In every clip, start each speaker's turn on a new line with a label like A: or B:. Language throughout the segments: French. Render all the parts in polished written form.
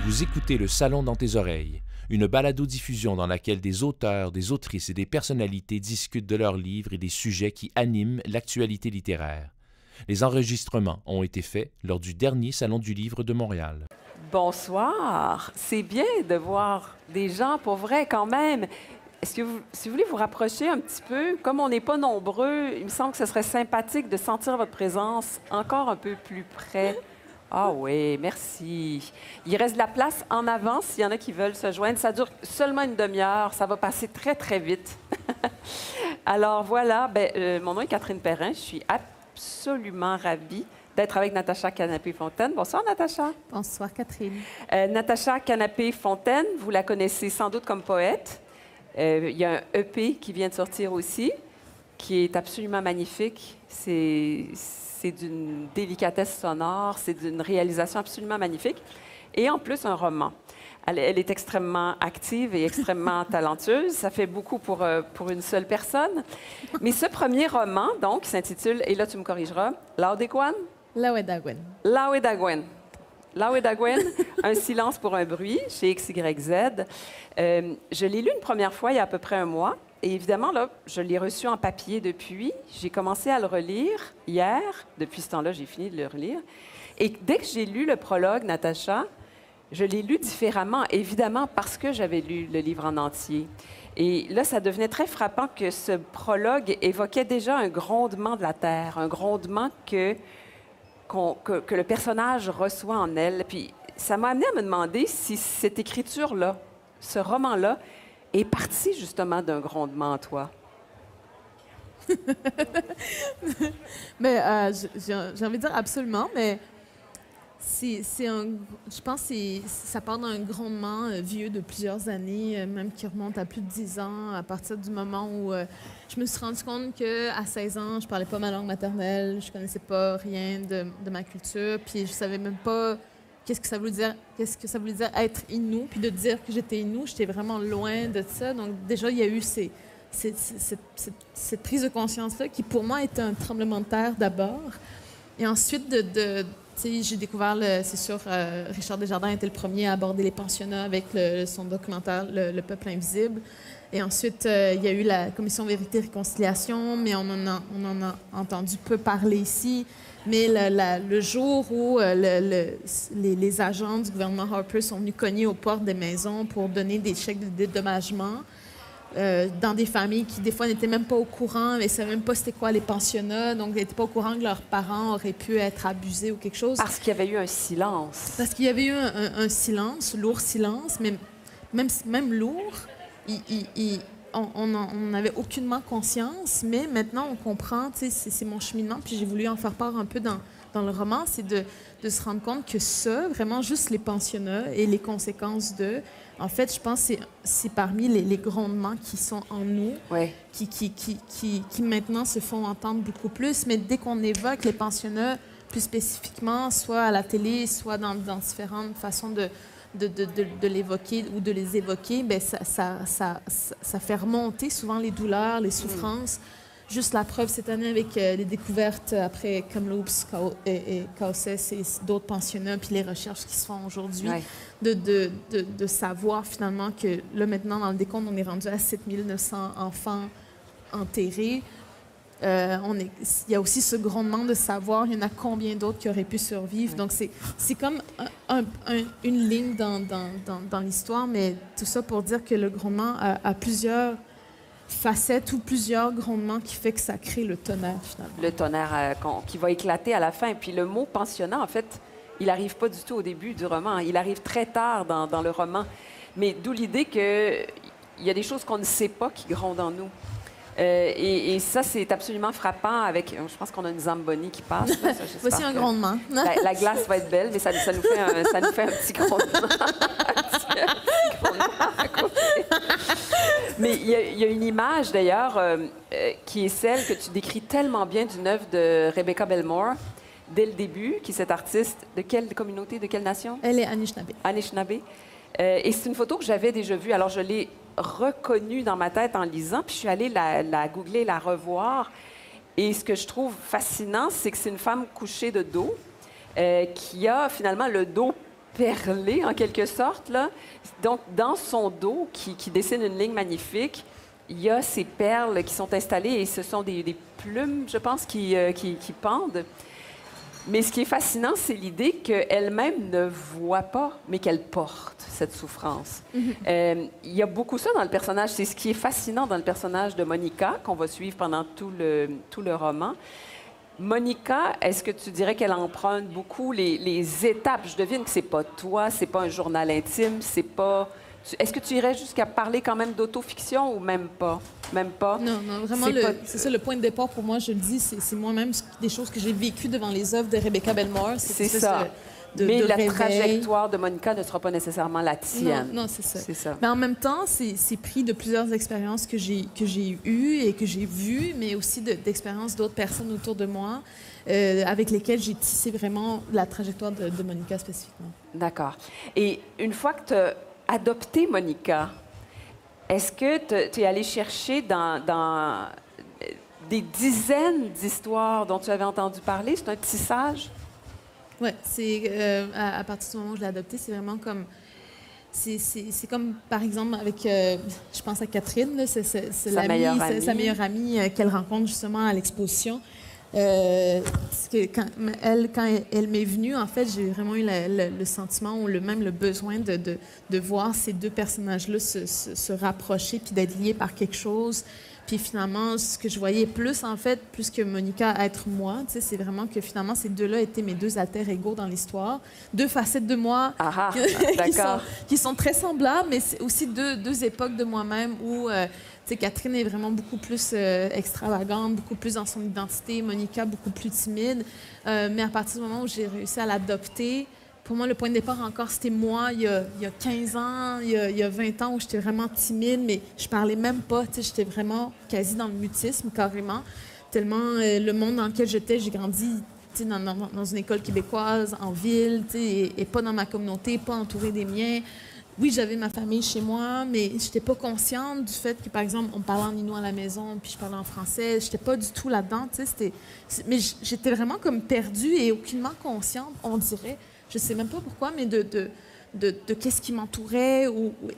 A: Vous écoutez Le Salon dans tes oreilles, une balado-diffusion dans laquelle des auteurs, des autrices et des personnalités discutent de leurs livres et des sujets qui animent l'actualité littéraire. Les enregistrements ont été faits lors du dernier Salon du Livre de Montréal.
B: Bonsoir. C'est bien de voir des gens pour vrai quand même. Est-ce que si vous voulez vous rapprocher un petit peu, comme on n'est pas nombreux, il me semble que ce serait sympathique de sentir votre présence encore un peu plus près. Ah oui, merci. Il reste de la place en avant s'il y en a qui veulent se joindre. Ça dure seulement une demi-heure. Ça va passer très, très vite. Alors voilà, mon nom est Catherine Perrin. Je suis absolument ravie d'être avec Natacha Canapé-Fontaine. Bonsoir, Natacha.
C: Bonsoir, Catherine.
B: Natacha Canapé-Fontaine, vous la connaissez sans doute comme poète. Il y a un EP qui vient de sortir aussi, qui est absolument magnifique. C'est d'une délicatesse sonore, c'est d'une réalisation absolument magnifique. Et en plus, un roman. Elle est extrêmement active et extrêmement talentueuse. Ça fait beaucoup pour une seule personne. Mais ce premier roman, donc, qui s'intitule, et là tu me corrigeras, Laodagwen?
C: Laodagwen.
B: Laodagwen. Laodagwen, Un silence pour un bruit, chez XYZ. Je l'ai lu une première fois il y a à peu près un mois. Et évidemment, là, je l'ai reçu en papier depuis. J'ai commencé à le relire hier. Depuis ce temps-là, j'ai fini de le relire. Et dès que j'ai lu le prologue, Natacha, je l'ai lu différemment, évidemment, parce que j'avais lu le livre en entier. Et là, ça devenait très frappant que ce prologue évoquait déjà un grondement de la terre, un grondement que le personnage reçoit en elle. Puis ça m'a amené à me demander si cette écriture-là, ce roman-là, est parti justement d'un grondement en toi.
C: Mais j'ai envie de dire absolument, mais je pense que ça part d'un grondement vieux de plusieurs années, même qui remonte à plus de 10 ans, à partir du moment où je me suis rendu compte qu'à 16 ans, je parlais pas ma langue maternelle, je connaissais pas rien de ma culture, puis je savais même pas qu'est-ce que ça voulait dire être Innu, puis de dire que j'étais Innu, j'étais vraiment loin de ça. Donc déjà, il y a eu cette prise de conscience-là qui, pour moi, était un tremblement de terre d'abord. Et ensuite, j'ai découvert, c'est sûr, Richard Desjardins était le premier à aborder les pensionnats avec son documentaire Le Peuple invisible. Et ensuite, il y a eu la Commission Vérité et Réconciliation, mais on en a entendu peu parler ici. Mais le jour où les agents du gouvernement Harper sont venus cogner aux portes des maisons pour donner des chèques de dédommagement dans des familles qui, des fois, n'étaient même pas au courant, mais ne savaient même pas c'était quoi les pensionnats, donc n'étaient pas au courant que leurs parents auraient pu être abusés ou quelque chose.
B: Parce qu'il y avait eu un silence.
C: Parce qu'il y avait eu un silence, lourd silence, mais même lourd, on n'avait aucunement conscience, mais maintenant on comprend, c'est mon cheminement, puis j'ai voulu en faire part un peu dans le roman, c'est de se rendre compte que ça, vraiment juste les pensionnats et les conséquences d'eux, en fait, je pense que c'est parmi les grondements qui sont en nous,
B: ouais,
C: qui maintenant se font entendre beaucoup plus, mais dès qu'on évoque les pensionnats plus spécifiquement, soit à la télé, soit dans différentes façons de l'évoquer ou de les évoquer, bien, ça fait remonter souvent les douleurs, les souffrances. Juste la preuve cette année avec les découvertes après Kamloops et Caucès et d'autres pensionnats, puis les recherches qui se font aujourd'hui, ouais, de savoir finalement que là, maintenant, dans le décompte, on est rendu à 7900 enfants enterrés. Il y a aussi ce grondement de savoir il y en a combien d'autres qui auraient pu survivre. Donc, c'est comme une ligne dans l'histoire, mais tout ça pour dire que le grondement a plusieurs facettes ou plusieurs grondements qui fait que ça crée le tonnerre, finalement.
B: Le tonnerre qui va éclater à la fin. Puis le mot pensionnat, en fait, il n'arrive pas du tout au début du roman. Il arrive très tard dans le roman. Mais d'où l'idée qu'il y a des choses qu'on ne sait pas qui grondent en nous. Et ça, c'est absolument frappant avec... Je pense qu'on a une Zamboni qui passe. Là,
C: voici un grondement.
B: La glace va être belle, mais ça nous fait un petit grondement. À côté. Mais il y a une image, d'ailleurs, qui est celle que tu décris tellement bien d'une œuvre de Rebecca Belmore, dès le début, qui est cette artiste de quelle communauté, de quelle nation?
C: Elle est Anishinaabe.
B: Anishinaabe. Et c'est une photo que j'avais déjà vue. Alors, je l'ai reconnue dans ma tête en lisant, puis je suis allée la googler, la revoir. Et ce que je trouve fascinant, c'est que c'est une femme couchée de dos, qui a finalement le dos perlée, en quelque sorte, là. Donc, dans son dos, qui dessine une ligne magnifique, il y a ces perles qui sont installées et ce sont des plumes, je pense, qui pendent. Mais ce qui est fascinant, c'est l'idée qu'elle-même ne voit pas, mais qu'elle porte cette souffrance. Il y a beaucoup ça dans le personnage. C'est ce qui est fascinant dans le personnage de Monica, qu'on va suivre pendant tout le roman. Monica, est-ce que tu dirais qu'elle emprunte beaucoup les étapes? Je devine que c'est pas toi, c'est pas un journal intime, c'est pas... Est-ce que tu irais jusqu'à parler quand même d'autofiction ou même pas? Même pas?
C: Non, vraiment, c'est ça le point de départ pour moi, je le dis, c'est moi-même des choses que j'ai vécues devant les œuvres de Rebecca Belmore.
B: C'est ça. Mais la trajectoire de Monica ne sera pas nécessairement la tienne.
C: Non, c'est ça. Mais en même temps, c'est pris de plusieurs expériences que j'ai eues et que j'ai vues, mais aussi d'expériences d'autres personnes autour de moi avec lesquelles j'ai tissé vraiment la trajectoire de Monica spécifiquement.
B: D'accord. Et une fois que tu as adopté Monica, est-ce que tu es allé chercher dans des dizaines d'histoires dont tu avais entendu parler? C'est un tissage?
C: Oui, c'est à partir du moment où je l'ai adoptée, c'est vraiment comme... C'est comme, par exemple, avec... je pense à Catherine, là, c'est sa meilleure amie qu'elle rencontre justement à l'exposition. Quand elle m'est venue, en fait, j'ai vraiment eu le sentiment ou même le besoin de voir ces deux personnages-là se rapprocher puis d'être liés par quelque chose. Puis finalement, ce que je voyais plus, en fait, plus que Monica être moi, c'est vraiment que finalement, ces deux-là étaient mes deux alter ego dans l'histoire. Deux facettes de moi qui sont très semblables, mais c'est aussi deux époques de moi-même où... Catherine est vraiment beaucoup plus extravagante, beaucoup plus dans son identité. Monica, beaucoup plus timide. Mais à partir du moment où j'ai réussi à l'adopter, pour moi, le point de départ encore, c'était moi, il y a 15 ans, il y a 20 ans, où j'étais vraiment timide, mais je parlais même pas. J'étais vraiment quasi dans le mutisme, carrément. Tellement le monde dans lequel j'étais, j'ai grandi dans une école québécoise, en ville, et pas dans ma communauté, pas entourée des miens. Oui, j'avais ma famille chez moi, mais je n'étais pas consciente du fait que, par exemple, on parlait en inuit à la maison, puis je parlais en français. Je n'étais pas du tout là-dedans, mais j'étais vraiment comme perdue et aucunement consciente, on dirait. Je ne sais même pas pourquoi, mais de qu'est-ce qui m'entourait.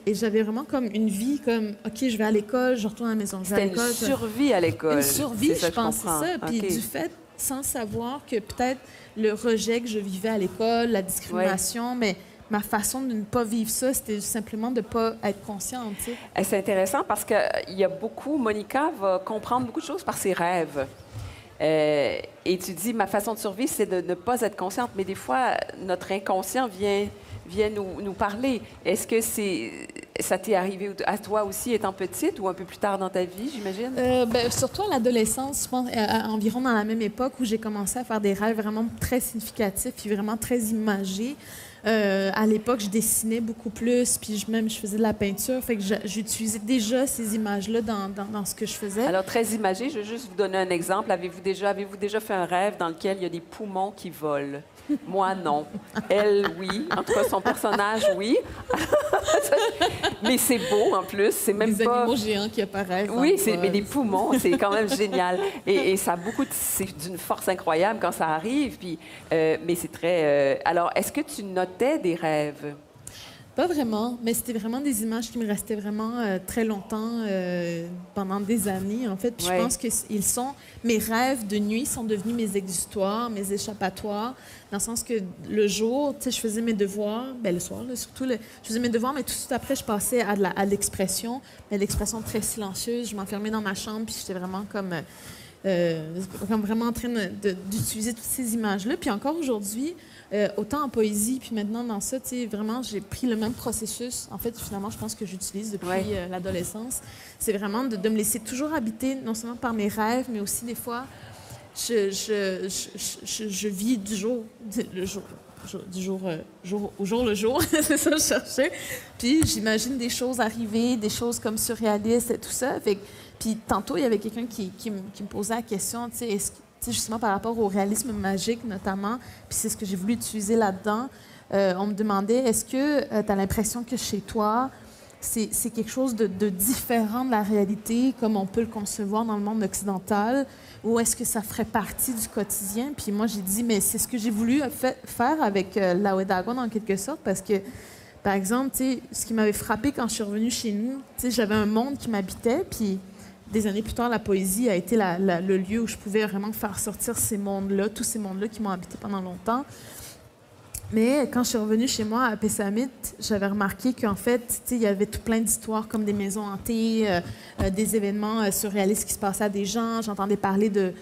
C: Et j'avais vraiment comme une vie comme, OK, je vais à l'école, je retourne à la maison.
B: C'était une survie à l'école.
C: Une survie, je pense, c'est ça. Puis du fait, sans savoir que peut-être le rejet que je vivais à l'école, la discrimination, mais... Ma façon de ne pas vivre ça, c'était simplement de ne pas être consciente.
B: C'est intéressant parce qu'il y a beaucoup... Monica va comprendre beaucoup de choses par ses rêves. Et tu dis, ma façon de survivre, c'est de ne pas être consciente. Mais des fois, notre inconscient vient nous parler. Est-ce que ça t'est arrivé à toi aussi, étant petite, ou un peu plus tard dans ta vie, j'imagine?
C: Surtout à l'adolescence, je pense, environ dans la même époque où j'ai commencé à faire des rêves vraiment très significatifs puis vraiment très imagés. À l'époque, je dessinais beaucoup plus, puis je faisais de la peinture. Fait que j'utilisais déjà ces images-là dans ce que je faisais.
B: Alors, très imagé, je vais juste vous donner un exemple. Avez-vous déjà fait un rêve dans lequel il y a des poumons qui volent? Moi, non. Elle, oui. En tout cas, son personnage, oui. Mais c'est beau, en plus. C'est même
C: des
B: pas...
C: animaux géants qui apparaissent.
B: Oui, mais des poumons, c'est quand même génial. Et ça a c'est d'une force incroyable quand ça arrive. Puis, mais c'est très... Alors, est-ce que tu notais des rêves?
C: Pas vraiment, mais c'était vraiment des images qui me restaient vraiment très longtemps, pendant des années, en fait. Puis je pense que mes rêves de nuit sont devenus mes exutoires, mes échappatoires, dans le sens que le jour, tu sais, je faisais mes devoirs, le soir, là, surtout, je faisais mes devoirs, mais tout de suite après, je passais à l'expression, mais l'expression très silencieuse. Je m'enfermais dans ma chambre, puis j'étais vraiment comme vraiment en train d'utiliser toutes ces images-là. Puis encore aujourd'hui, autant en poésie, puis maintenant dans ça, tu sais, vraiment, j'ai pris le même processus. En fait, finalement, je pense que j'utilise depuis l'adolescence. C'est vraiment de me laisser toujours habiter, non seulement par mes rêves, mais aussi des fois, je vis du jour au jour le jour. C'est ça que je cherchais. Puis j'imagine des choses arriver, des choses comme surréalistes et tout ça. Puis tantôt, il y avait quelqu'un qui me posait la question, tu sais, justement par rapport au réalisme magique notamment, puis c'est ce que j'ai voulu utiliser là-dedans. On me demandait, est-ce que tu as l'impression que chez toi, c'est quelque chose de différent de la réalité, comme on peut le concevoir dans le monde occidental, ou est-ce que ça ferait partie du quotidien? Puis moi, j'ai dit, mais c'est ce que j'ai voulu faire avec La Ouedagon, en quelque sorte, parce que, par exemple, tu sais, ce qui m'avait frappé quand je suis revenue chez nous, tu sais, j'avais un monde qui m'habitait, puis des années plus tard, la poésie a été le lieu où je pouvais vraiment faire sortir ces mondes-là, tous ces mondes-là qui m'ont habité pendant longtemps. Mais quand je suis revenue chez moi à Pessamit, j'avais remarqué qu'en fait, il y avait tout plein d'histoires comme des maisons hantées, des événements surréalistes qui se passaient à des gens. J'entendais parler de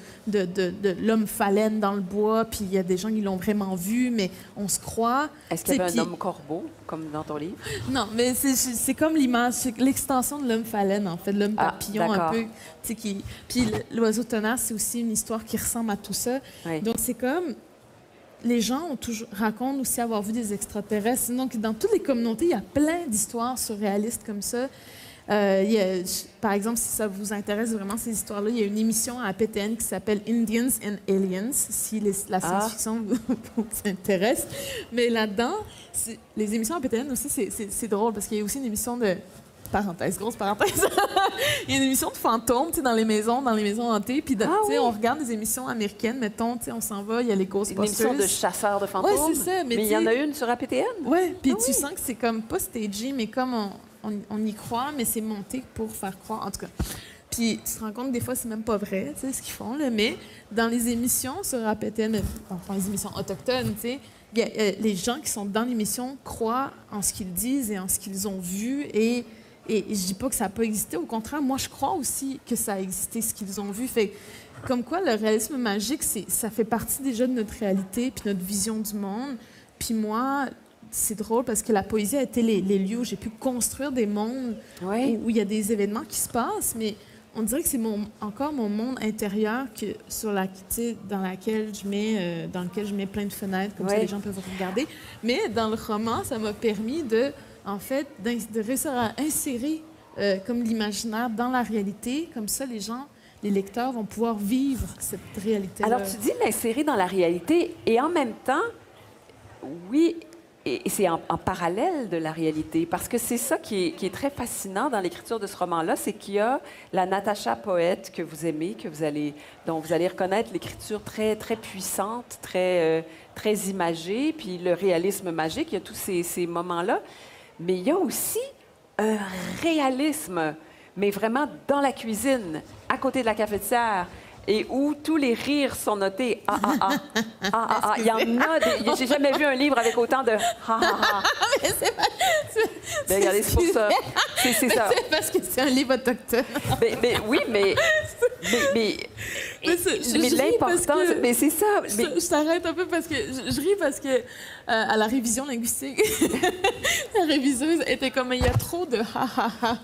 C: l'homme phalène dans le bois, puis il y a des gens qui l'ont vraiment vu, mais on se croit.
B: Est-ce qu'il y avait un homme corbeau, comme dans ton livre?
C: Non, mais c'est comme l'image, c'est l'extension de l'homme phalène, en fait, l'homme papillon un peu. Puis l'oiseau tonnerre, c'est aussi une histoire qui ressemble à tout ça.
B: Oui.
C: Donc c'est comme... Les gens racontent aussi avoir vu des extraterrestres. Donc, dans toutes les communautés, il y a plein d'histoires surréalistes comme ça. Par exemple, si ça vous intéresse vraiment ces histoires-là, il y a une émission à PTN qui s'appelle Indians and Aliens, si la science-fiction vous intéresse. Mais là-dedans, les émissions à PTN aussi, c'est drôle parce qu'il y a aussi une émission de... Parenthèse, grosse parenthèse. Il y a une émission de fantômes, tu sais, dans les maisons hantées. Puis, tu sais, on regarde des émissions américaines, mettons, tu sais, on s'en va, il y a les Ghostbusters.
B: Une émission de chasseurs de fantômes.
C: Oui, c'est ça.
B: Mais il y en a une sur APTN.
C: Oui, puis tu sens que c'est comme pas stagé, mais comme on y croit, mais c'est monté pour faire croire, en tout cas. Puis tu te rends compte que des fois, c'est même pas vrai, tu sais, ce qu'ils font, là. Mais dans les émissions sur APTN, enfin, les émissions autochtones, tu sais, les gens qui sont dans l'émission croient en ce qu'ils disent et en ce qu'ils ont vu et je dis pas que ça n'a pas existé. Au contraire, moi, je crois aussi que ça a existé, ce qu'ils ont vu. Fait comme quoi, le réalisme magique, ça fait partie déjà de notre réalité puis notre vision du monde. Puis moi, c'est drôle parce que la poésie a été les lieux où j'ai pu construire des mondes où il y a des événements qui se passent, mais on dirait que c'est encore mon monde intérieur dans lequel je mets plein de fenêtres, comme ça les gens peuvent regarder. Mais dans le roman, ça m'a permis de réussir à insérer comme l'imaginaire dans la réalité. Comme ça, les lecteurs vont pouvoir vivre cette réalité-là.
B: Alors, tu dis l'insérer dans la réalité et en même temps, oui, et c'est en parallèle de la réalité, parce que c'est ça qui est très fascinant dans l'écriture de ce roman-là, c'est qu'il y a la Natacha poète que vous aimez, dont vous allez reconnaître l'écriture très, très puissante, très, très imagée, puis le réalisme magique, il y a tous ces moments-là. Mais il y a aussi un réalisme, mais vraiment dans la cuisine, à côté de la cafetière, et où tous les rires sont notés. Il y en a. J'ai jamais vu un livre avec autant de Mais regardez, c'est pour ça. C'est ça.
C: C'est parce que c'est un livre autochtone.
B: Oui, mais l'important, mais c'est ça.
C: Je t'arrête un peu parce que je ris parce que à la révision linguistique, la réviseuse était comme il y a trop de ha-ha-ha.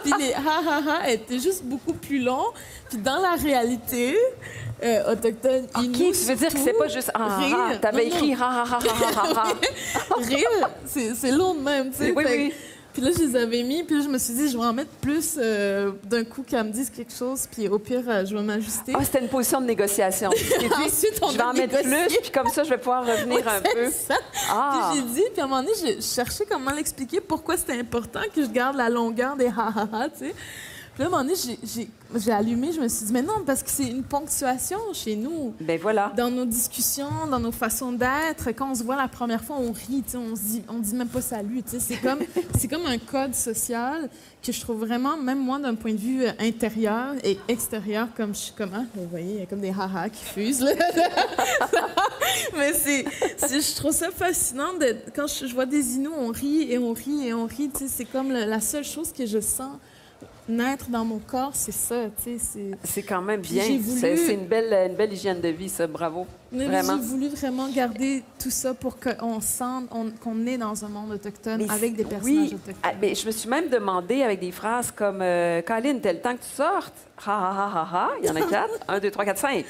C: Puis les ha-ha-ha étaient juste beaucoup plus longs. Puis dans la réalité autochtone,
B: Inou, tu veux dire que c'est pas juste
C: rire.
B: T'avais écrit ha-ha-ha-ha-ha-ha.
C: Rire, c'est long de même, tu sais.
B: Oui.
C: Puis là, je les avais mis, puis là, je me suis dit, je vais en mettre plus d'un coup qu'elle me dise quelque chose, puis au pire, je vais m'ajuster.
B: C'était une position de négociation.
C: Ensuite,
B: je vais en mettre plus, puis comme ça, je vais pouvoir revenir un peu.
C: Ça. Puis j'ai dit, puis à un moment donné, je cherchais comment l'expliquer, pourquoi c'était important que je garde la longueur des ha-ha-ha, tu sais. Puis là, à un moment donné, j'ai allumé, je me suis dit, mais non, parce que c'est une ponctuation chez nous.
B: Ben voilà.
C: Dans nos discussions, dans nos façons d'être, quand on se voit la première fois, on rit, tu sais, on dit même pas salut, tu sais. C'est comme un code social que je trouve vraiment, même moi, d'un point de vue intérieur et extérieur, comme je suis comment, vous voyez, il y a comme des ha-ha qui fusent, là. Mais je trouve ça fascinant, quand je vois des Inuits, on rit et on rit et on rit, tu sais, c'est comme la seule chose que je sens naître dans mon corps, c'est ça, tu sais.
B: C'est quand même bien. C'est une belle hygiène de vie, ça. Bravo. Vraiment.
C: J'ai voulu vraiment garder tout ça pour qu'on sente qu'on est dans un monde autochtone avec des personnages autochtones.
B: Mais je me suis même demandé avec des phrases comme Colin, t'as le temps que tu sortes? Ha ha ha ha ha. Il y en a 4. 1, 2, 3, 4, 5.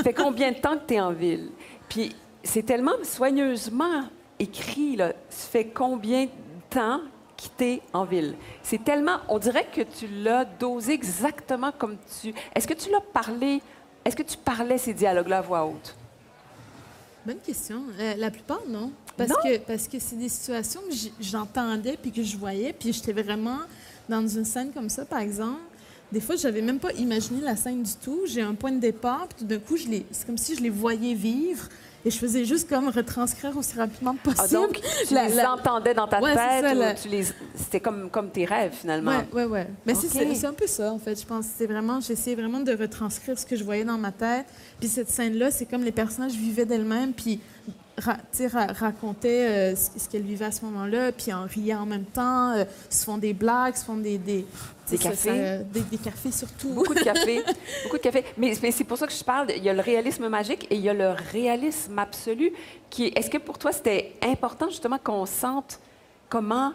B: Fait combien de temps que t'es en ville? Puis c'est tellement soigneusement écrit, là. Ça fait combien de temps quitter en ville. C'est tellement... On dirait que tu l'as dosé exactement comme tu... Est-ce que tu l'as parlé... Est-ce que tu parlais ces dialogues-là à voix haute?
C: Bonne question. La plupart, non.
B: Non?
C: Parce que c'est des situations que j'entendais puis que je voyais, puis j'étais vraiment dans une scène comme ça, par exemple. Des fois, j'avais même pas imaginé la scène du tout. J'ai un point de départ, puis tout d'un coup, c'est comme si je les voyais vivre. Et je faisais juste comme retranscrire aussi rapidement que possible.
B: Ah, donc, tu les entendais dans ta tête, c'était comme tes rêves, finalement.
C: Oui. Mais
B: OK.
C: c'est un peu ça, en fait. Je pense que j'essayais vraiment de retranscrire ce que je voyais dans ma tête. Puis cette scène-là, c'est comme les personnages vivaient d'elles-mêmes, puis racontaient ce qu'elles vivaient à ce moment-là, puis en riaient en même temps, se font des blagues, se font des
B: cafés.
C: Des cafés surtout.
B: Beaucoup de café. Beaucoup de café. Mais c'est pour ça que je parle. Il y a le réalisme magique et il y a le réalisme absolu. Est-ce que pour toi, c'était important, justement, qu'on sente comment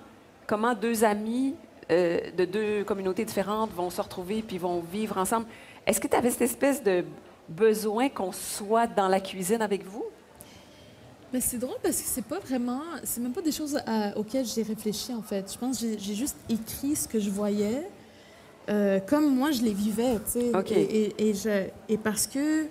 B: deux amis de deux communautés différentes vont se retrouver puis vont vivre ensemble? Est-ce que tu avais cette espèce de besoin qu'on soit dans la cuisine avec vous?
C: Mais c'est drôle parce que c'est même pas des choses auxquelles j'ai réfléchi, en fait. Je pense que j'ai juste écrit ce que je voyais. Comme moi, je les vivais, tu sais.
B: OK.
C: Et parce que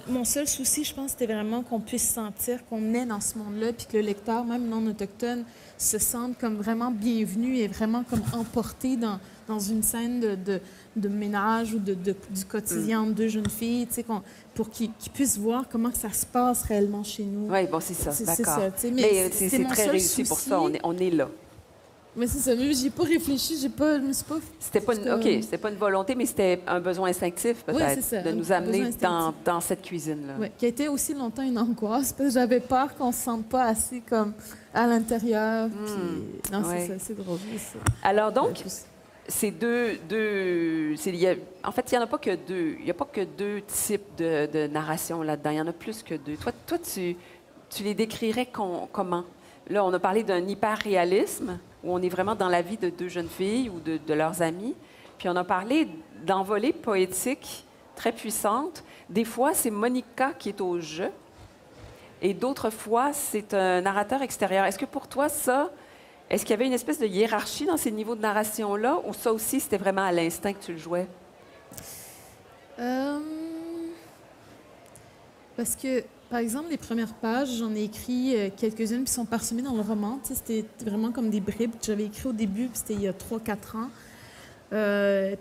C: mon seul souci, je pense, c'était vraiment qu'on puisse sentir qu'on est dans ce monde-là, puis que le lecteur, même non autochtone, se sente comme vraiment bienvenu et vraiment comme emporté dans une scène de ménage ou du quotidien de deux jeunes filles, tu sais, pour qu'ils puissent voir comment que ça se passe réellement chez nous.
B: Oui, bon, c'est ça, d'accord.
C: Ça, tu sais,
B: mais c'est
C: mon
B: très
C: seul
B: réussi
C: souci.
B: pour ça, on est là.
C: Mais c'est ça, mais j'ai pas réfléchi, je me suis pas...
B: C'était pas une volonté, mais c'était un besoin instinctif, peut-être,
C: ça,
B: de nous amener
C: besoin
B: dans cette cuisine-là.
C: Oui, qui a été aussi longtemps une angoisse, parce que j'avais peur qu'on se sente pas assez comme à l'intérieur. Non, c'est ça, c'est drôle. Ça.
B: Alors donc, c'est en fait, il n'y en a pas que deux. Il n'y a pas que deux types de narration là-dedans. Il y en a plus que deux. Toi tu les décrirais comment? Là, on a parlé d'un hyper-réalisme, où on est vraiment dans la vie de deux jeunes filles ou de leurs amis. Puis on a parlé d'envolées poétiques très puissantes. Des fois, c'est Monica qui est au jeu. Et d'autres fois, c'est un narrateur extérieur. Est-ce que pour toi, est-ce qu'il y avait une espèce de hiérarchie dans ces niveaux de narration-là, ou ça aussi, c'était vraiment à l'instinct que tu le jouais?
C: Parce que, par exemple, les premières pages, j'en ai écrit quelques-unes qui sont parsemées dans le roman. Tu sais, c'était vraiment comme des bribes que j'avais écrites au début, puis c'était il y a 3-4 ans.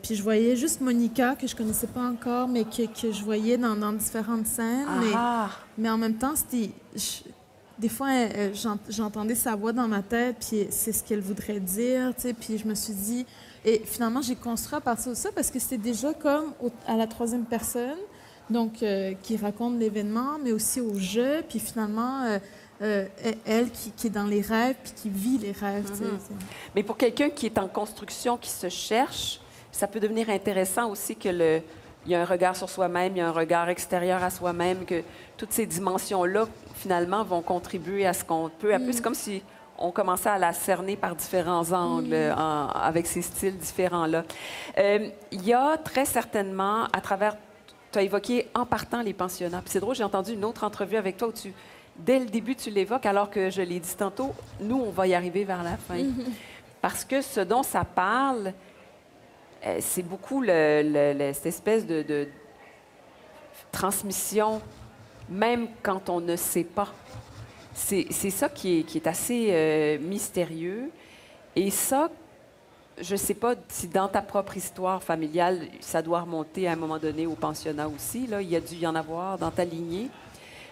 C: Puis je voyais juste Monica, que je connaissais pas encore, mais que je voyais dans différentes scènes. Mais en même temps, des fois, j'entendais sa voix dans ma tête, puis c'est ce qu'elle voudrait dire, tu sais, puis je me suis dit... Et finalement, j'ai construit à partir de ça, parce que c'était déjà comme à la troisième personne, donc qui raconte l'événement, mais aussi au jeu, puis finalement... elle qui est dans les rêves puis qui vit les rêves. Tu sais.
B: Mais pour quelqu'un qui est en construction, qui se cherche, ça peut devenir intéressant aussi il y a un regard sur soi-même, il y a un regard extérieur à soi-même, que toutes ces dimensions-là, finalement, vont contribuer à ce qu'on peut. C'est comme si on commençait à la cerner par différents angles, avec ces styles différents-là. Il y a très certainement, à travers... Tu as évoqué en partant les pensionnats. Puis c'est drôle, j'ai entendu une autre entrevue avec toi où dès le début, tu l'évoques, alors que je l'ai dit tantôt, nous, on va y arriver vers la fin. Parce que ce dont ça parle, c'est beaucoup cette espèce de transmission, même quand on ne sait pas. C'est ça qui est assez mystérieux. Et ça, je ne sais pas si dans ta propre histoire familiale, ça doit remonter à un moment donné au pensionnat aussi. Là, il y a dû y en avoir dans ta lignée.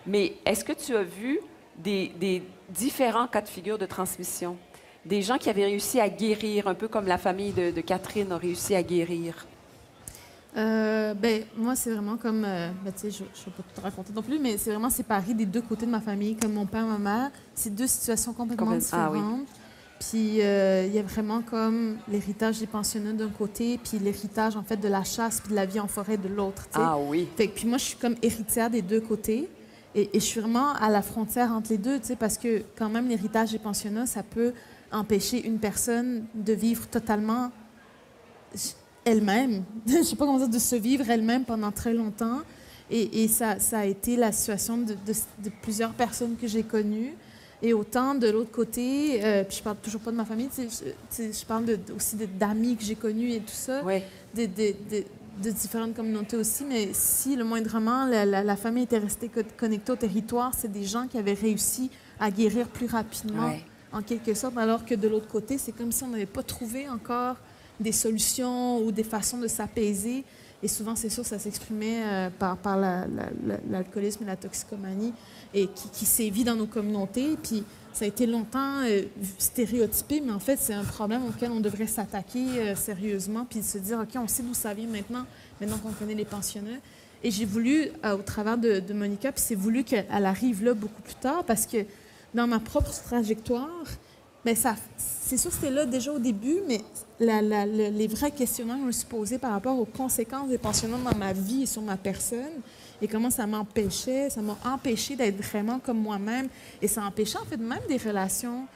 B: Mais est-ce que tu as vu des différents cas de figure de transmission? Des gens qui avaient réussi à guérir, un peu comme la famille de Catherine a réussi à guérir?
C: Moi, c'est vraiment comme... tu sais, je ne vais pas tout te raconter non plus, mais c'est vraiment séparé des deux côtés de ma famille, comme mon père et ma mère. C'est deux situations complètement différentes. Ah, oui. Puis, il y a vraiment comme l'héritage des pensionnats d'un côté, puis l'héritage, en fait, de la chasse puis de la vie en forêt de l'autre.
B: Ah oui.
C: Fait que, puis moi, je suis comme héritière des deux côtés. Et je suis vraiment à la frontière entre les deux, tu sais, parce que quand même, l'héritage des pensionnats, ça peut empêcher une personne de vivre totalement elle-même. Je ne sais pas comment dire, de se vivre elle-même pendant très longtemps. Et ça a été la situation de plusieurs personnes que j'ai connues. Et autant de l'autre côté, puis je parle toujours pas de ma famille, je parle aussi d'amis que j'ai connus et tout ça.
B: Oui.
C: de différentes communautés aussi, mais si le moindrement la famille était restée connectée au territoire, c'est des gens qui avaient réussi à guérir plus rapidement, en quelque sorte, alors que de l'autre côté, c'est comme si on n'avait pas trouvé encore des solutions ou des façons de s'apaiser. Et souvent, c'est sûr, ça s'exprimait par l'alcoolisme et la toxicomanie et qui sévit dans nos communautés. Puis ça a été longtemps stéréotypé, mais en fait, c'est un problème auquel on devrait s'attaquer sérieusement puis se dire, OK, on sait d'où ça vient maintenant qu'on connaît les pensionnats. Et j'ai voulu, au travers de Monica, puis c'est voulu qu'elle arrive là beaucoup plus tard parce que dans ma propre trajectoire, bien, c'est sûr que c'était là déjà au début, mais les vrais questionnements que je me suis posés par rapport aux conséquences des pensionnats dans ma vie et sur ma personne et comment ça m'a empêché d'être vraiment comme moi-même et ça empêchait en fait même des relations,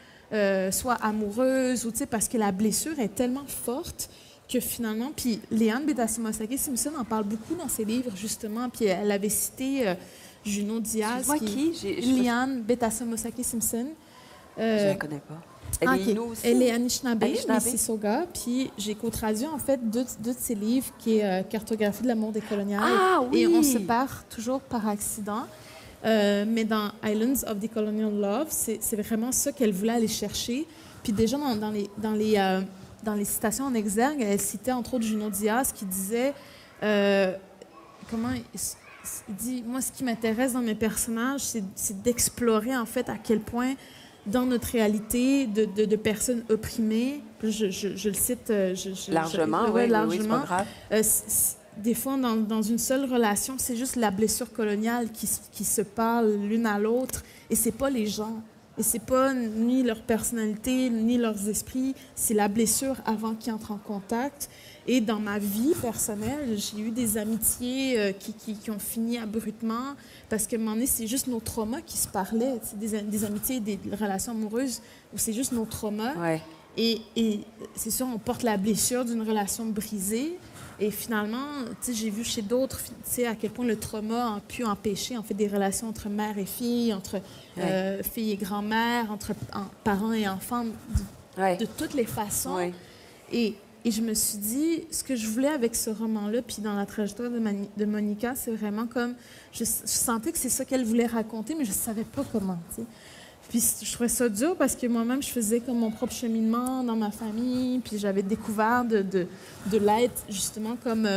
C: soit amoureuses ou, tu sais, parce que la blessure est tellement forte que finalement, puis Leanne Betasamosake Simpson en parle beaucoup dans ses livres justement, puis elle avait cité Junot Diaz, Leanne Betasamosake Simpson.
B: Je ne la connais pas. Elle est Innu aussi?
C: Elle est Anishinaabe, Mississauga. Puis j'ai co-traduit, en fait, deux de ses livres, qui est Cartographie de l'amour décolonial.
B: Ah, oui!
C: Et on se perd toujours par accident. Mais dans Islands of Decolonial Love, c'est vraiment ça qu'elle voulait aller chercher. Puis déjà, dans les citations en exergue, elle citait, entre autres, Junot Diaz, qui disait... il dit, moi, ce qui m'intéresse dans mes personnages, c'est d'explorer, en fait, à quel point... dans notre réalité de personnes opprimées, je le cite...
B: largement, oui, c'est pas grave.
C: Des fois, dans une seule relation, c'est juste la blessure coloniale qui se parle l'une à l'autre, et c'est pas les gens. Et c'est pas ni leur personnalité, ni leurs esprits, c'est la blessure avant qu'ils entrent en contact. Et dans ma vie personnelle, j'ai eu des amitiés qui ont fini abruptement parce qu'à un moment donné, c'est juste nos traumas qui se parlaient. C'est des amitiés, des relations amoureuses où c'est juste nos traumas.
B: Ouais.
C: Et c'est sûr, on porte la blessure d'une relation brisée. Et finalement, j'ai vu chez d'autres à quel point le trauma a pu empêcher en fait, des relations entre mère et fille, entre fille et grand-mère, entre parents et enfants, de toutes les façons.
B: Ouais.
C: Et je me suis dit, ce que je voulais avec ce roman-là, puis dans la trajectoire de Monica, c'est vraiment comme... Je sentais que c'est ça qu'elle voulait raconter, mais je ne savais pas comment, tu sais. Puis je trouvais ça dur parce que moi-même, je faisais comme mon propre cheminement dans ma famille, puis j'avais découvert de l'aide, justement, comme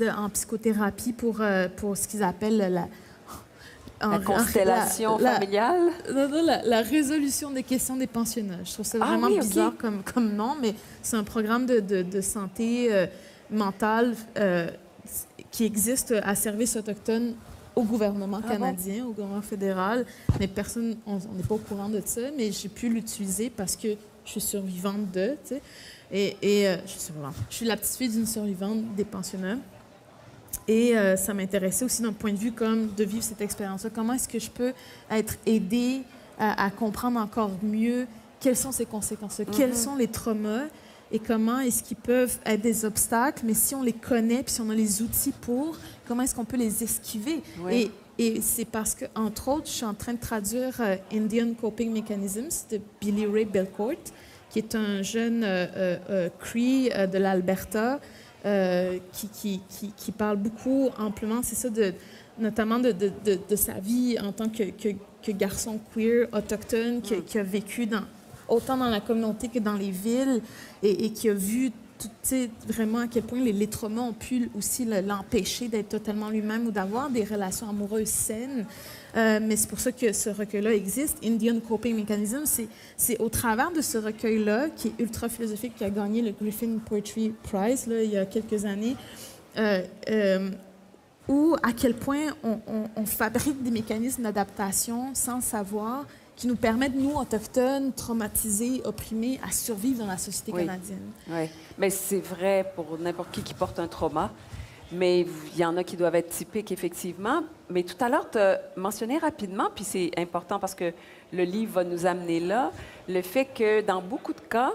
C: en psychothérapie pour ce qu'ils appellent la
B: constellation familiale?
C: Non, la résolution des questions des pensionnats. Je trouve ça vraiment bizarre comme nom, mais c'est un programme de santé mentale qui existe à service autochtone au gouvernement canadien, au gouvernement fédéral. Mais personne, on n'est pas au courant de ça, mais j'ai pu l'utiliser parce que je suis survivante de, tu sais. Je suis la petite fille d'une survivante des pensionnats. Et ça m'intéressait aussi d'un point de vue comme de vivre cette expérience-là. Comment est-ce que je peux être aidée à comprendre encore mieux quelles sont ces conséquences-là, quels sont les traumas et comment est-ce qu'ils peuvent être des obstacles, mais si on les connaît puis si on a les outils pour, comment est-ce qu'on peut les esquiver?
B: Oui.
C: Et c'est parce que, entre autres, je suis en train de traduire Indian Coping Mechanisms de Billy Ray Belcourt, qui est un jeune Cree de l'Alberta, qui parle beaucoup amplement, c'est ça, notamment de sa vie en tant que garçon queer autochtone qui a vécu autant dans la communauté que dans les villes et qui a vu vraiment à quel point les traumas ont pu aussi l'empêcher d'être totalement lui-même ou d'avoir des relations amoureuses saines. Mais c'est pour ça que ce recueil-là existe. Indian Coping Mechanism, c'est au travers de ce recueil-là, qui est ultra philosophique, qui a gagné le Griffin Poetry Prize là, il y a quelques années, où à quel point on fabrique des mécanismes d'adaptation sans le savoir, qui nous permettent, nous, autochtones, traumatisés, opprimés, à survivre dans la société canadienne.
B: Oui, mais c'est vrai pour n'importe qui porte un trauma. Mais il y en a qui doivent être typiques, effectivement. Mais tout à l'heure, tu as mentionné rapidement, puis c'est important parce que le livre va nous amener là, le fait que dans beaucoup de cas,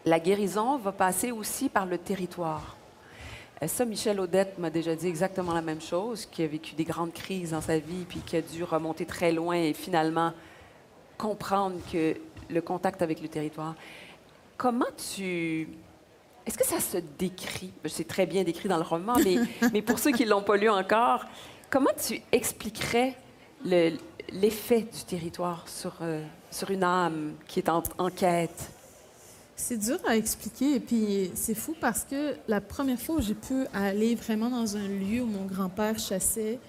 B: la guérison va passer aussi par le territoire. Ça, Michel Audette m'a déjà dit exactement la même chose, qui a vécu des grandes crises dans sa vie, puis qui a dû remonter très loin et finalement comprendre que le contact avec le territoire. Comment tu Est-ce que ça se décrit? C'est très bien décrit dans le roman, mais pour ceux qui ne l'ont pas lu encore, comment tu expliquerais l'effet du territoire sur une âme qui est en quête?
C: C'est dur à expliquer, et puis c'est fou parce que la première fois où j'ai pu aller vraiment dans un lieu où mon grand-père chassait,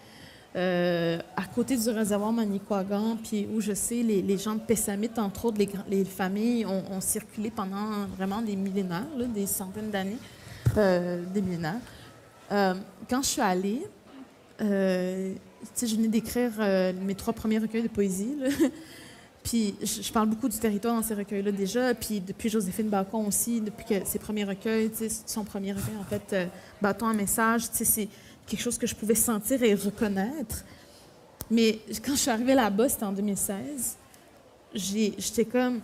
C: à côté du réservoir Manicouagan, puis où je sais les gens de Pessamit, entre autres, les familles ont circulé pendant vraiment des millénaires, là, des centaines d'années, des millénaires. Quand je suis allée, tu sais, je venais d'écrire mes 3 premiers recueils de poésie, là. Puis je parle beaucoup du territoire dans ces recueils-là déjà. Puis depuis Joséphine Bacon aussi, depuis que ses premiers recueils, son premier recueil, en fait, Bâton à message, c'est quelque chose que je pouvais sentir et reconnaître. Mais quand je suis arrivée là-bas, c'était en 2016, j'étais comme...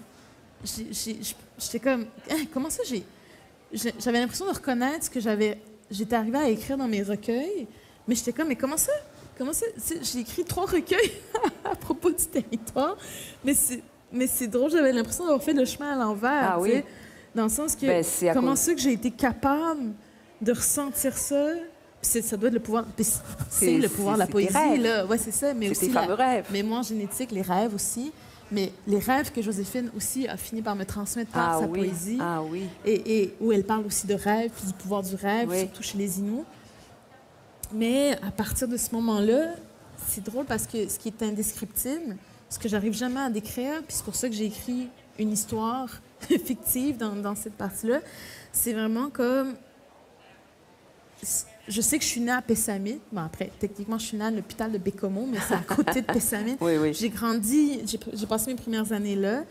C: comment ça, j'avais l'impression de reconnaître ce que j'étais arrivée à écrire dans mes recueils, mais j'étais comme, mais comment ça? J'ai écrit 3 recueils à propos du territoire, mais c'est drôle, j'avais l'impression d'avoir fait le chemin à l'envers,
B: Ah oui?
C: dans le sens que comment ça que j'ai été capable de ressentir ça? Ça doit être le pouvoir, c'est le pouvoir de la poésie, là. Ouais, c'est ça, mais
B: c'est
C: aussi
B: tes fameux rêves.
C: mémoire génétique, les rêves aussi, mais les rêves que Joséphine aussi a fini par me transmettre par sa poésie,
B: Ah oui.
C: et où elle parle aussi de rêve, puis du pouvoir du rêve,
B: Oui.
C: surtout chez les Inuits. Mais à partir de ce moment-là, c'est drôle parce que ce qui est indescriptible, ce que j'arrive jamais à décrire, puis c'est pour ça que j'ai écrit une histoire fictive dans cette partie-là, c'est vraiment comme... Je sais que je suis née à Pessamit. Bon, après, techniquement, je suis née à l'hôpital de Bécomo, mais c'est à côté de Pessamit.
B: Oui, oui.
C: J'ai grandi, j'ai passé mes premières années là.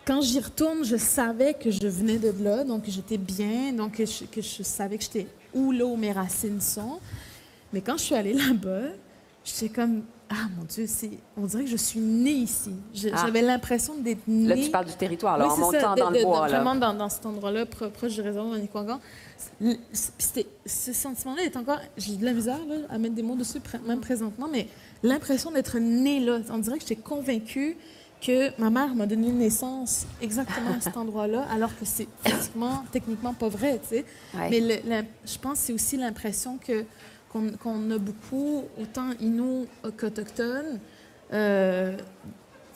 C: Quand j'y retourne, je savais que je venais de là, donc j'étais bien, donc que je savais que j'étais là où mes racines sont. Mais quand je suis allée là-bas, j'étais comme, ah mon Dieu, on dirait que je suis née ici. J'avais l'impression d'être née...
B: Là, tu parles du territoire, là,
C: oui,
B: en montant dans le bois. Là.
C: Vraiment dans cet endroit-là, proche du réservoir de Manicouagan. Ce sentiment-là est encore... J'ai de la misère là, à mettre des mots dessus, même présentement, mais l'impression d'être née là, on dirait que j'étais convaincue que ma mère m'a donné naissance exactement à cet endroit-là, alors que c'est physiquement, techniquement pas vrai, tu sais.
B: Ouais.
C: Mais je pense que c'est aussi l'impression qu'on a beaucoup, autant Inuits qu'Autochtones, tu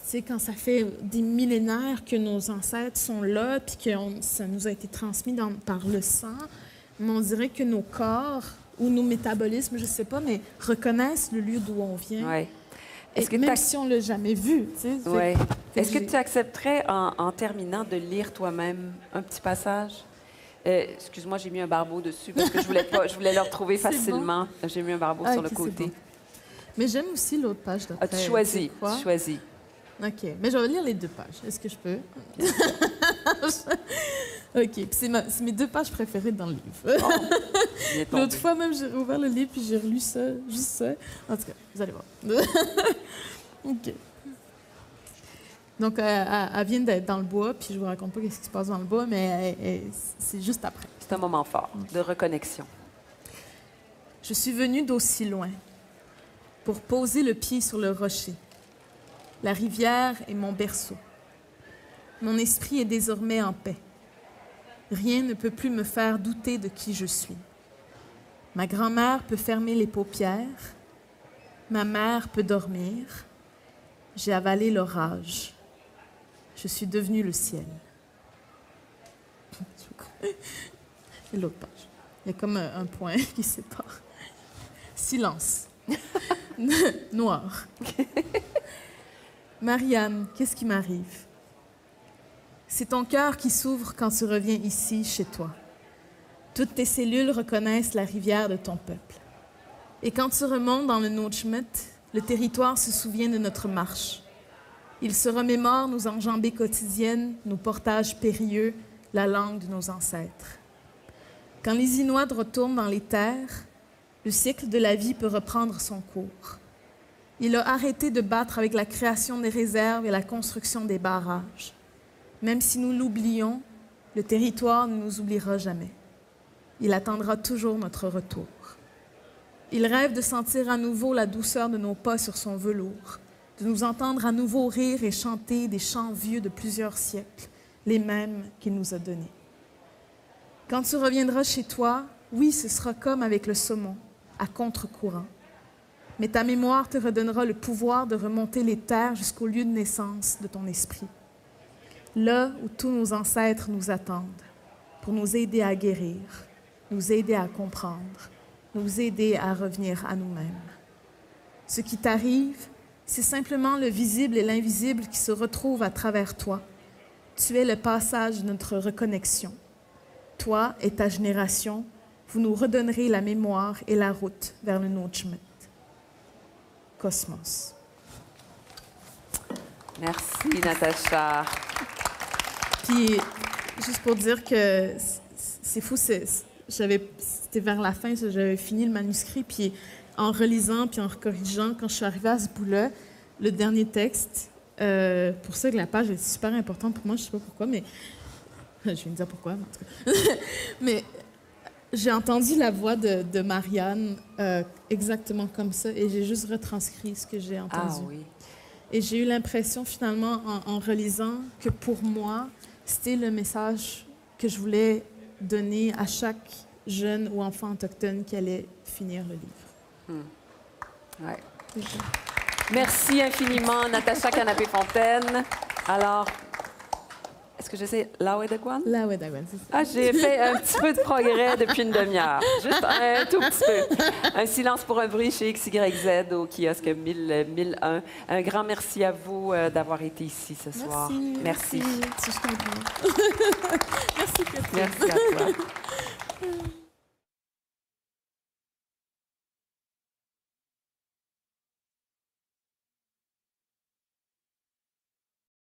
C: sais, quand ça fait des millénaires que nos ancêtres sont là, puis que ça nous a été transmis par le sang, mais on dirait que nos corps ou nos métabolismes, je sais pas, mais reconnaissent le lieu d'où on vient.
B: Ouais.
C: Même si on ne l'a jamais vu. Tu sais,
B: ouais. Est-ce que tu accepterais, en terminant, de lire toi-même un petit passage? Excuse-moi, j'ai mis un barbeau dessus parce que je voulais le retrouver facilement. Bon. J'ai mis un barbeau sur le côté. Bon.
C: Mais j'aime aussi l'autre page d'après.
B: Tu choisis.
C: OK. Mais je vais lire les 2 pages. Est-ce que je peux? OK. C'est mes 2 pages préférées dans le livre. Oh, l'autre fois, même, j'ai ouvert le livre puis j'ai relu ça, juste ça. En tout cas, vous allez voir. OK. Donc, elle vient d'être dans le bois, puis je vous raconte pas ce qui se passe dans le bois, mais c'est juste après.
B: C'est un moment fort de reconnexion.
C: Je suis venue d'aussi loin pour poser le pied sur le rocher. La rivière est mon berceau. Mon esprit est désormais en paix. Rien ne peut plus me faire douter de qui je suis. Ma grand-mère peut fermer les paupières. Ma mère peut dormir. J'ai avalé l'orage. Je suis devenue le ciel. Et l'autre page. Il y a comme un point qui sépare. Silence. Noir. Marianne, qu'est-ce qui m'arrive? C'est ton cœur qui s'ouvre quand tu reviens ici, chez toi. Toutes tes cellules reconnaissent la rivière de ton peuple. Et quand tu remontes dans le Notchmet, le territoire se souvient de notre marche. Il se remémore nos enjambées quotidiennes, nos portages périlleux, la langue de nos ancêtres. Quand les Inuits retournent dans les terres, le cycle de la vie peut reprendre son cours. Il a arrêté de battre avec la création des réserves et la construction des barrages. Même si nous l'oublions, le territoire ne nous oubliera jamais. Il attendra toujours notre retour. Il rêve de sentir à nouveau la douceur de nos pas sur son velours, de nous entendre à nouveau rire et chanter des chants vieux de plusieurs siècles, les mêmes qu'il nous a donnés. Quand tu reviendras chez toi, oui, ce sera comme avec le saumon, à contre-courant. Mais ta mémoire te redonnera le pouvoir de remonter les terres jusqu'au lieu de naissance de ton esprit, là où tous nos ancêtres nous attendent, pour nous aider à guérir, nous aider à comprendre, nous aider à revenir à nous-mêmes. Ce qui t'arrive, c'est simplement le visible et l'invisible qui se retrouvent à travers toi. Tu es le passage de notre reconnexion. Toi et ta génération, vous nous redonnerez la mémoire et la route vers le Notchmet. Cosmos.
B: Merci, Natacha.
C: Puis, juste pour dire que c'est fou, c'était vers la fin, j'avais fini le manuscrit, puis en relisant, puis en corrigeant, quand je suis arrivée à ce bout-là, le dernier texte, pour ça que la page est super importante pour moi, je ne sais pas pourquoi, mais je vais me dire pourquoi, en tout cas. Mais j'ai entendu la voix de Marianne exactement comme ça, et j'ai juste retranscrit ce que j'ai entendu.
B: Ah oui.
C: Et j'ai eu l'impression, finalement, en relisant, que pour moi, c'était le message que je voulais donner à chaque jeune ou enfant autochtone qui allait finir le livre.
B: Ouais. Merci infiniment, Natacha Canapé-Fontaine. Alors, est-ce que je sais Lawedagwan?
C: Lawedagwan, c'est ça.
B: Ah, j'ai fait un petit peu de progrès depuis une demi-heure. Juste un tout petit peu. Un silence pour un bruit chez XYZ au kiosque 1001. Un grand merci à vous d'avoir été ici ce soir.
C: Merci. Merci.
B: Merci à toi.